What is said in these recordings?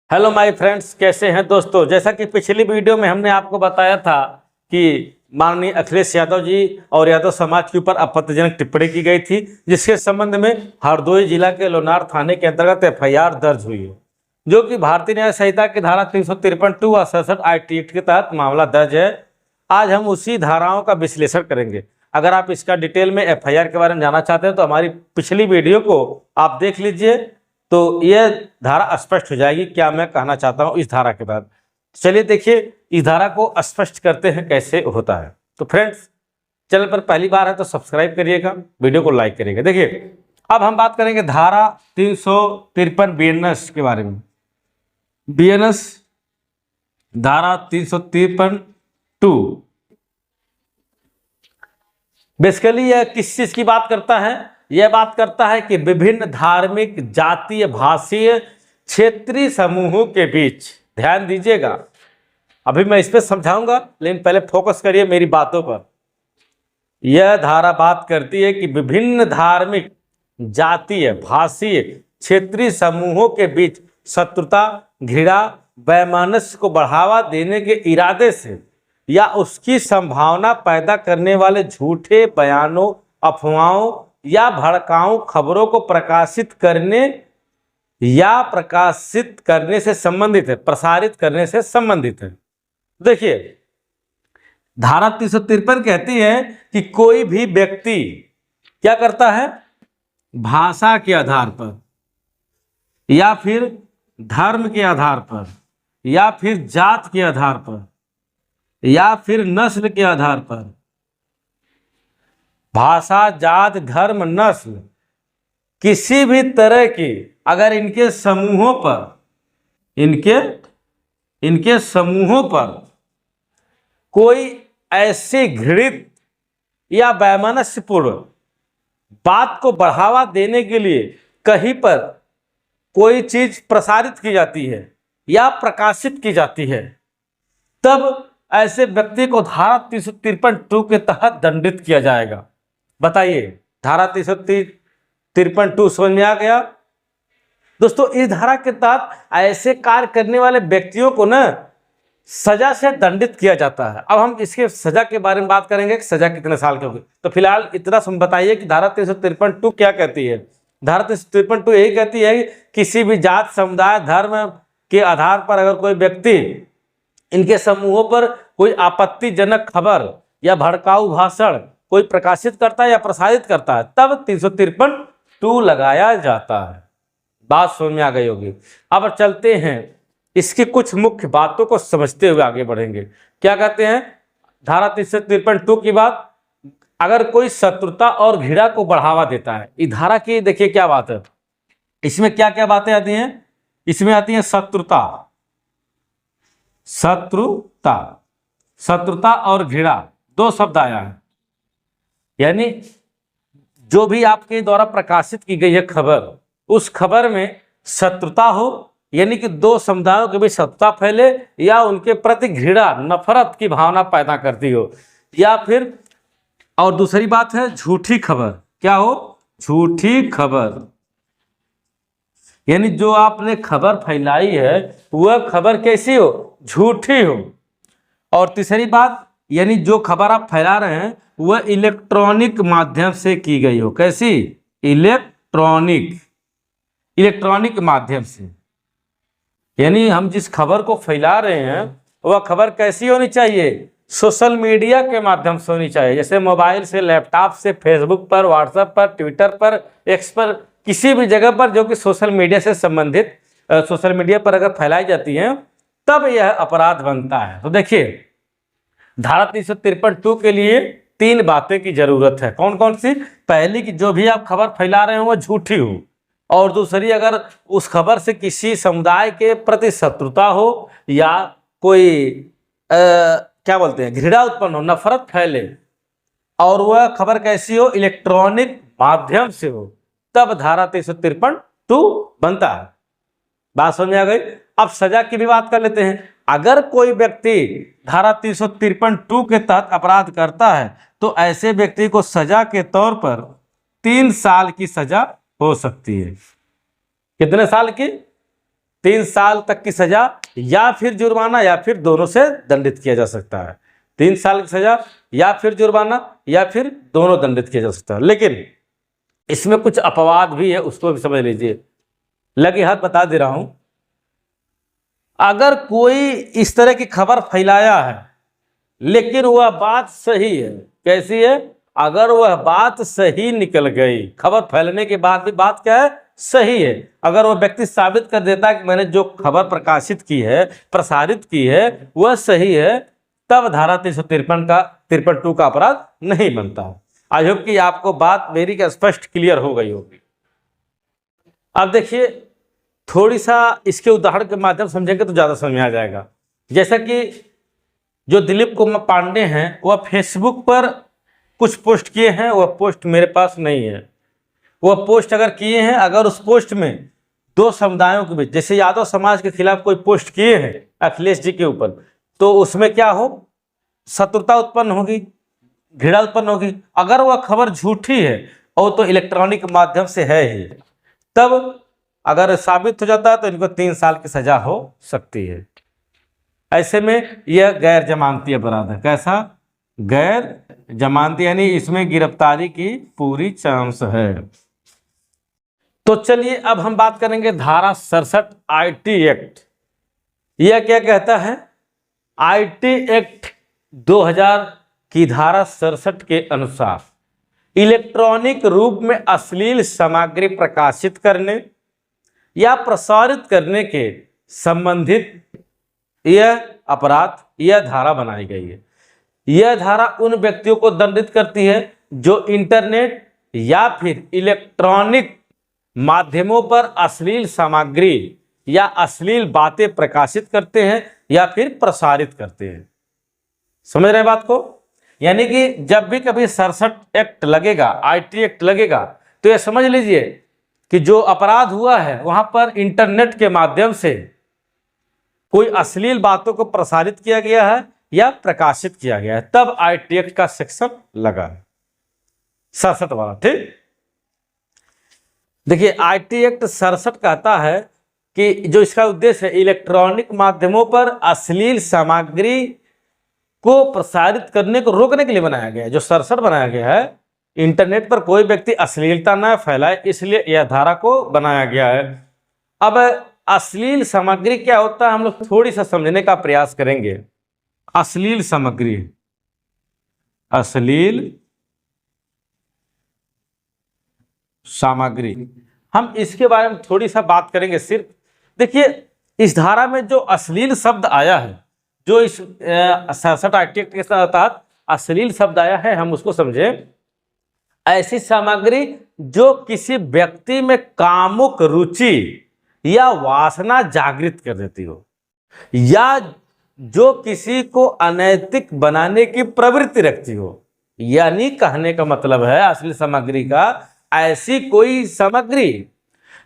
Hello my friends, कैसे हैं दोस्तों। जैसा कि पिछली वीडियो में हमने आपको बताया था कि माननीय अखिलेश यादव जी और यादव समाज के ऊपर आपत्तिजनक टिप्पणी की गई थी, जिसके संबंध में हरदोई जिला के लोनार थाने के अंतर्गत एफआईआर दर्ज हुई है, जो कि भारतीय न्याय संहिता की धारा 353 व 67 आईटी एक्ट के तहत मामला दर्ज है। आज हम उसी धाराओं का विश्लेषण करेंगे। अगर आप इसका डिटेल में एफआईआर के बारे में जानना चाहते हैं तो हमारी पिछली वीडियो को आप देख लीजिए, तो यह धारा स्पष्ट हो जाएगी क्या मैं कहना चाहता हूं इस धारा के बाद। चलिए देखिए इस धारा को स्पष्ट करते हैं कैसे होता है। तो फ्रेंड्स, चैनल पर पहली बार है तो सब्सक्राइब करिएगा, वीडियो को लाइक करिएगा। देखिए अब हम बात करेंगे धारा 353 बीएनएस के बारे में। बीएनएस धारा 353(2) बेसिकली यह किस चीज की बात करता है? यह बात करता है कि विभिन्न धार्मिक, जातीय, भाषीय, क्षेत्रीय समूहों के बीच, ध्यान दीजिएगा, अभी मैं इस पर समझाऊंगा लेकिन पहले फोकस करिए मेरी बातों पर। यह धारा बात करती है कि विभिन्न धार्मिक, जातीय, भाषीय, क्षेत्रीय समूहों के बीच शत्रुता, घृणा, वैमनस्य को बढ़ावा देने के इरादे से या उसकी संभावना पैदा करने वाले झूठे बयानों, अफवाहों या भड़काऊ खबरों को प्रकाशित करने या प्रकाशित करने से संबंधित है, प्रसारित करने से संबंधित है। देखिए धारा 353 कहती है कि कोई भी व्यक्ति क्या करता है, भाषा के आधार पर या फिर धर्म के आधार पर या फिर जात के आधार पर या फिर नस्ल के आधार पर, भाषा, जात, धर्म, नस्ल, किसी भी तरह की अगर इनके समूहों पर इनके समूहों पर कोई ऐसी घृणित या वैमनस्यपूर्ण बात को बढ़ावा देने के लिए कहीं पर कोई चीज प्रसारित की जाती है या प्रकाशित की जाती है, तब ऐसे व्यक्ति को धारा 353(2) के तहत दंडित किया जाएगा। बताइए धारा 353(2) समझ में आ गया दोस्तों। इस धारा के तहत ऐसे कार्य करने वाले व्यक्तियों को ना सजा से दंडित किया जाता है। अब हम इसके सजा के बारे में बात करेंगे कि सजा कितने साल की होगी। तो फिलहाल इतना बताइए कि धारा 353(2) क्या कहती है। धारा 353(2) यही कहती है कि किसी भी जात, समुदाय, धर्म के आधार पर अगर कोई व्यक्ति इनके समूहों पर कोई आपत्तिजनक खबर या भड़काऊ भाषण कोई प्रकाशित करता है या प्रसारित करता है, तब 353(2) लगाया जाता है। बात समझ में आ गई होगी। अब चलते हैं इसकी कुछ मुख्य बातों को समझते हुए आगे बढ़ेंगे। क्या कहते हैं धारा 353(2) की बात? अगर कोई शत्रुता और घृणा को बढ़ावा देता है, इस धारा की देखिए क्या बात है। इसमें क्या क्या बातें आती हैं? इसमें आती है शत्रुता और घृणा, दो शब्द आया है। यानी जो भी आपके द्वारा प्रकाशित की गई है खबर, उस खबर में शत्रुता हो, यानी कि दो समुदायों के बीच शत्रुता फैले या उनके प्रति घृणा, नफरत की भावना पैदा करती हो, या फिर और दूसरी बात है झूठी खबर। क्या हो? झूठी खबर, यानी जो आपने खबर फैलाई है वह खबर कैसी हो? झूठी हो। और तीसरी बात, यानी जो खबर आप फैला रहे हैं वह इलेक्ट्रॉनिक माध्यम से की गई हो। कैसी? इलेक्ट्रॉनिक माध्यम से, यानी हम जिस खबर को फैला रहे हैं वह खबर कैसी होनी चाहिए? सोशल मीडिया के माध्यम से होनी चाहिए, जैसे मोबाइल से, लैपटॉप से, फेसबुक पर, व्हाट्सएप पर, ट्विटर पर, एक्स पर, किसी भी जगह पर जो कि सोशल मीडिया से संबंधित, सोशल मीडिया पर अगर फैलाई जाती है तब यह अपराध बनता है। तो देखिए धारा 353(2) के लिए 3 बातें की जरूरत है। कौन कौन सी? पहली कि जो भी आप खबर फैला रहे हो वह झूठी हो, और दूसरी अगर उस खबर से किसी समुदाय के प्रति शत्रुता हो या कोई क्या बोलते हैं घृणा उत्पन्न हो, नफरत फैले, और वह खबर कैसी हो? इलेक्ट्रॉनिक माध्यम से हो, तब धारा 353(2) बनता है। बात समझ में आ गई। अब सजा की भी बात कर लेते हैं। अगर कोई व्यक्ति धारा 353(2) के तहत अपराध करता है तो ऐसे व्यक्ति को सजा के तौर पर 3 साल की सजा हो सकती है। कितने साल की? 3 साल तक की सजा या फिर जुर्माना या फिर दोनों से दंडित किया जा सकता है। 3 साल की सजा या फिर जुर्माना या फिर दोनों दंडित किया जा सकता है। लेकिन इसमें कुछ अपवाद भी है, उसको भी समझ लीजिए। लगे हाथ बता दे रहा हूं, अगर कोई इस तरह की खबर फैलाया है लेकिन वह बात सही है, कैसी है, अगर वह बात सही निकल गई, खबर फैलने के बाद भी बात क्या है, सही है, अगर वह व्यक्ति साबित कर देता है कि मैंने जो खबर प्रकाशित की है, प्रसारित की है, वह सही है, तब धारा 353 का 53(2) का अपराध नहीं बनता है। आई होप कि आपको बात मेरी स्पष्ट क्लियर हो गई होगी। अब देखिए, थोड़ी सा इसके उदाहरण के माध्यम से समझेंगे तो ज्यादा समझ में आ जाएगा। जैसा कि जो दिलीप कुमार पांडे हैं, वह फेसबुक पर कुछ पोस्ट किए हैं, वह पोस्ट मेरे पास नहीं है। वह पोस्ट अगर किए हैं, अगर उस पोस्ट में दो समुदायों के बीच, जैसे यादव समाज के खिलाफ कोई पोस्ट किए हैं अखिलेश जी के ऊपर, तो उसमें क्या हो, शत्रुता उत्पन्न होगी, घृणा उत्पन्न होगी। अगर वह खबर झूठी है और तो इलेक्ट्रॉनिक माध्यम से है ही, तब अगर साबित हो जाता है तो इनको 3 साल की सजा हो सकती है। ऐसे में यह गैर जमानती अपराध है। कैसा? गैर जमानती, यानी इसमें गिरफ्तारी की पूरी चांस है। तो चलिए अब हम बात करेंगे धारा 67 आईटी एक्ट। यह क्या कहता है? आईटी एक्ट 2000 की धारा 67 के अनुसार इलेक्ट्रॉनिक रूप में अश्लील सामग्री प्रकाशित करने या प्रसारित करने के संबंधित यह अपराध, यह धारा बनाई गई है। यह धारा उन व्यक्तियों को दंडित करती है जो इंटरनेट या फिर इलेक्ट्रॉनिक माध्यमों पर अश्लील सामग्री या अश्लील बातें प्रकाशित करते हैं या फिर प्रसारित करते हैं। समझ रहे हैं बात को? यानी कि जब भी कभी 67 एक्ट लगेगा, आईटी एक्ट लगेगा, तो यह समझ लीजिए कि जो अपराध हुआ है वहां पर इंटरनेट के माध्यम से कोई अश्लील बातों को प्रसारित किया गया है या प्रकाशित किया गया है, तब आईटी एक्ट का सेक्शन लगा है 67 वाला। ठीक, देखिए आईटी एक्ट 67 कहता है कि जो इसका उद्देश्य है, इलेक्ट्रॉनिक माध्यमों पर अश्लील सामग्री को प्रसारित करने को रोकने के लिए बनाया गया है। जो 67 बनाया गया है, इंटरनेट पर कोई व्यक्ति अश्लीलता न फैलाए, इसलिए यह धारा को बनाया गया है। अब अश्लील सामग्री क्या होता है, हम लोग थोड़ी सा समझने का प्रयास करेंगे। अश्लील सामग्री, अश्लील सामग्री, हम इसके बारे में थोड़ी सा बात करेंगे सिर्फ। देखिए, इस धारा में जो अश्लील शब्द आया है, जो इस 67 आईटी एक्ट के तहत अश्लील शब्द आया है, हम उसको समझें। ऐसी सामग्री जो किसी व्यक्ति में कामुक रुचि या वासना जागृत कर देती हो, या जो किसी को अनैतिक बनाने की प्रवृत्ति रखती हो। यानी कहने का मतलब है अश्लील सामग्री का, ऐसी कोई सामग्री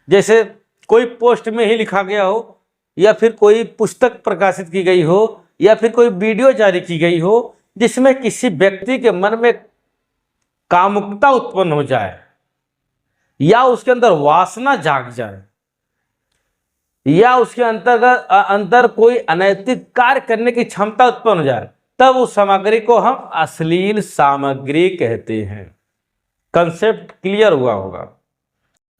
जैसे कोई पोस्ट में ही लिखा गया हो, या फिर कोई पुस्तक प्रकाशित की गई हो, या फिर कोई वीडियो जारी की गई हो, जिसमें किसी व्यक्ति के मन में कामुकता उत्पन्न हो जाए या उसके अंदर वासना जाग जाए या उसके अंदर कोई अनैतिक कार्य करने की क्षमता उत्पन्न हो जाए, तब उस सामग्री को हम अश्लील सामग्री कहते हैं। कंसेप्ट क्लियर हुआ होगा।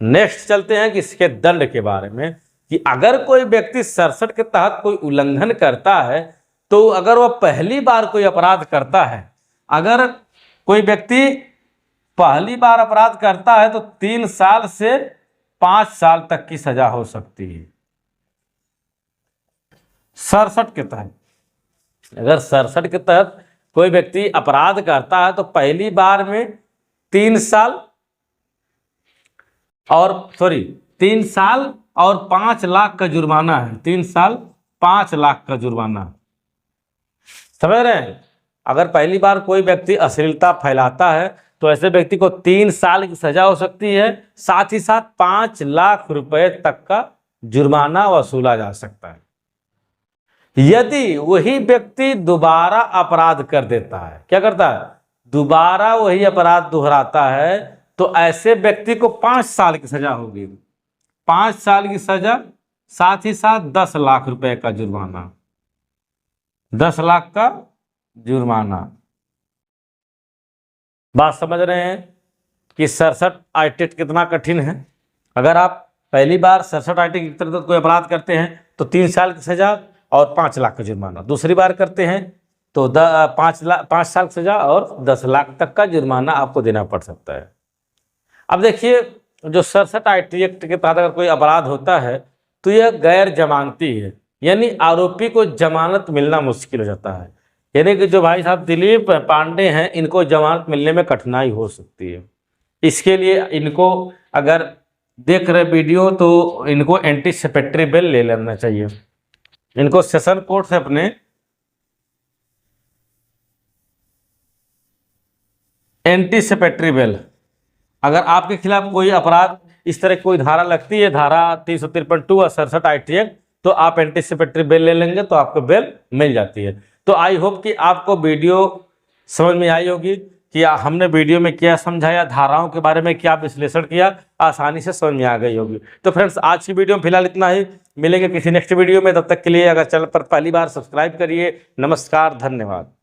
नेक्स्ट चलते हैं कि इसके दंड के बारे में, कि अगर कोई व्यक्ति 67 के तहत कोई उल्लंघन करता है, तो अगर वह पहली बार कोई अपराध करता है, अगर कोई व्यक्ति पहली बार अपराध करता है, तो 3 साल से 5 साल तक की सजा हो सकती है 67 के तहत। अगर 67 के तहत कोई व्यक्ति अपराध करता है, तो पहली बार में 3 साल और 5 लाख का जुर्माना है। 3 साल 5 लाख का जुर्माना, समझ रहे हैं? अगर पहली बार कोई व्यक्ति अश्लीलता फैलाता है, तो ऐसे व्यक्ति को 3 साल की सजा हो सकती है, साथ ही साथ 5 लाख रुपए तक का जुर्माना वसूला जा सकता है। यदि वही व्यक्ति दोबारा अपराध कर देता है, क्या करता है, दोबारा वही अपराध दोहराता है, तो ऐसे व्यक्ति को 5 साल की सजा होगी। 5 साल की सजा, साथ ही साथ 10 लाख रुपए का जुर्माना, 10 लाख का जुर्माना। बात समझ रहे हैं कि 67 आईटेट कितना कठिन है। अगर आप पहली बार 67 आईटेट के तहत कोई अपराध करते हैं तो 3 साल की सजा और 5 लाख का जुर्माना, दूसरी बार करते हैं तो 5 साल की सजा और 10 लाख तक का जुर्माना आपको देना पड़ सकता है। अब देखिए, जो 67 आईटी एक्ट के तहत अगर कोई अपराध होता है तो यह गैर जमानती है, यानी आरोपी को जमानत मिलना मुश्किल हो जाता है। यानी कि जो भाई साहब दिलीप पांडे हैं, इनको जमानत मिलने में कठिनाई हो सकती है। इसके लिए इनको, अगर देख रहे वीडियो तो इनको एंटीसिपेटरी बेल ले लेना चाहिए। इनको सेशन कोर्ट से अपने एंटीसिपेटरी बेल, अगर आपके खिलाफ कोई अपराध इस तरह कोई धारा लगती है, धारा 353(2) और 67 आईटी एक्ट, तो आप एंटीसिपेटरी बेल ले लेंगे तो आपको बेल मिल जाती है। तो आई होप कि आपको वीडियो समझ में आई होगी कि हमने वीडियो में क्या समझाया, धाराओं के बारे में क्या विश्लेषण किया, आसानी से समझ में आ गई होगी। तो फ्रेंड्स, आज की वीडियो में फिलहाल इतना ही, मिलेंगे किसी नेक्स्ट वीडियो में। तब तक के लिए अगर चैनल पर पहली बार सब्सक्राइब करिए। नमस्कार, धन्यवाद।